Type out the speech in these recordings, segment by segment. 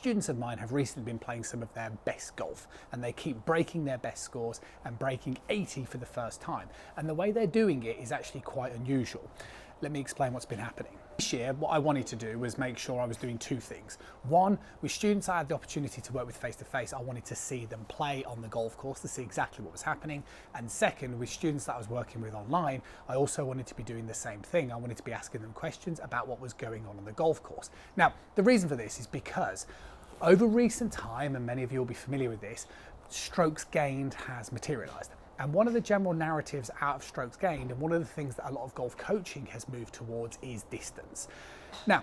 Students of mine have recently been playing some of their best golf, and they keep breaking their best scores and breaking 80 for the first time. And the way they're doing it is actually quite unusual. Let me explain what's been happening. This year, what I wanted to do was make sure I was doing two things. One, with students I had the opportunity to work with face-to-face, I wanted to see them play on the golf course to see exactly what was happening. And second, with students that I was working with online, I also wanted to be doing the same thing. I wanted to be asking them questions about what was going on the golf course. Now, the reason for this is because over recent time, and many of you will be familiar with this, strokes gained has materialized. And one of the general narratives out of strokes gained, and one of the things that a lot of golf coaching has moved towards, is distance. Now,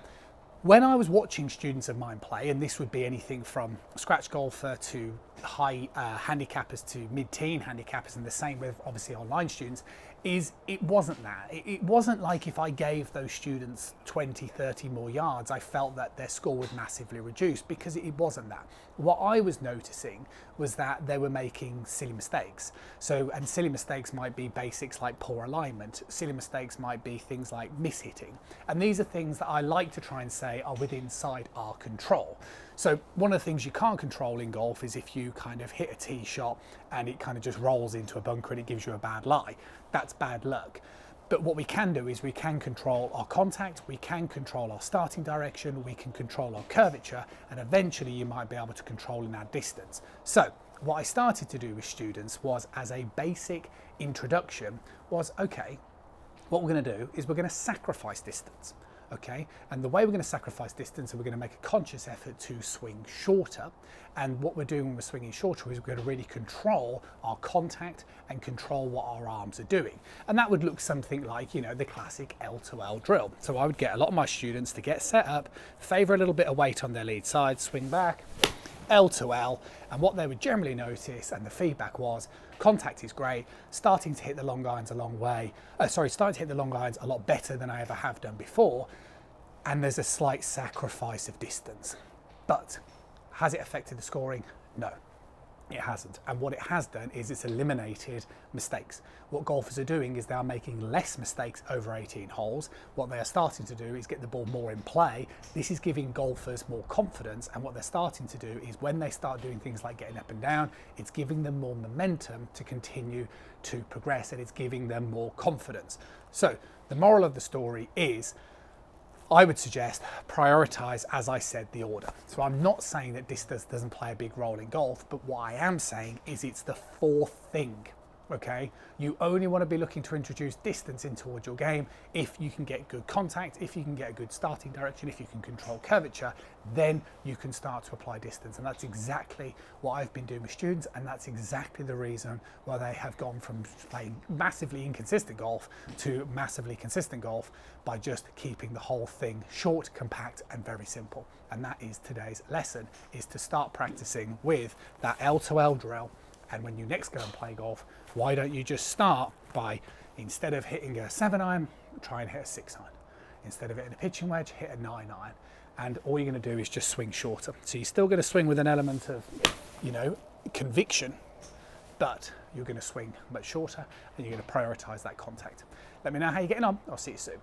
when I was watching students of mine play, and this would be anything from scratch golfer to high handicappers to mid-teen handicappers, and the same with obviously online students, it wasn't that. It wasn't like if I gave those students 20, 30 more yards, I felt that their score would massively reduce, because it wasn't that. What I was noticing was that they were making silly mistakes. And silly mistakes might be basics like poor alignment. Silly mistakes might be things like mishitting. And these are things that I like to try and say are inside our control. So one of the things you can't control in golf is if you kind of hit a tee shot and it kind of just rolls into a bunker and it gives you a bad lie. That's bad luck. But what we can do is we can control our contact, we can control our starting direction, we can control our curvature, and eventually you might be able to control in our distance. So what I started to do with students was, as a basic introduction, was okay, what we're going to do is we're going to sacrifice distance. Okay, and the way we're going to sacrifice distance is we're going to make a conscious effort to swing shorter. And what we're doing when we're swinging shorter is we're going to really control our contact and control what our arms are doing. And that would look something like, you know, the classic L to L drill. So I would get a lot of my students to get set up, favor a little bit of weight on their lead side, swing back, L to L, and what they would generally notice, and the feedback was, contact is great, starting to hit the long irons a lot better than I ever have done before, and there's a slight sacrifice of distance. But has it affected the scoring? No. It hasn't. And what it has done is it's eliminated mistakes. What golfers are doing is they are making less mistakes over 18 holes. What they are starting to do is get the ball more in play. This is giving golfers more confidence, and what they're starting to do is when they start doing things like getting up and down, it's giving them more momentum to continue to progress, and it's giving them more confidence. So the moral of the story is, I would suggest prioritize, as I said, the order. So I'm not saying that distance doesn't play a big role in golf, but what I am saying is it's the fourth thing. Okay, you only want to be looking to introduce distance into towards your game if you can get good contact, if you can get a good starting direction, if you can control curvature, then you can start to apply distance. And that's exactly what I've been doing with students, and that's exactly the reason why they have gone from playing massively inconsistent golf to massively consistent golf, by just keeping the whole thing short, compact, and very simple. And that is today's lesson, is to start practicing with that L to L drill. And when you next go and play golf, why don't you just start by, instead of hitting a 7-iron, try and hit a 6-iron. Instead of hitting a pitching wedge, hit a 9-iron. And all you're going to do is just swing shorter. So you're still going to swing with an element of, you know, conviction, but you're going to swing much shorter, and you're going to prioritize that contact. Let me know how you're getting on. I'll see you soon.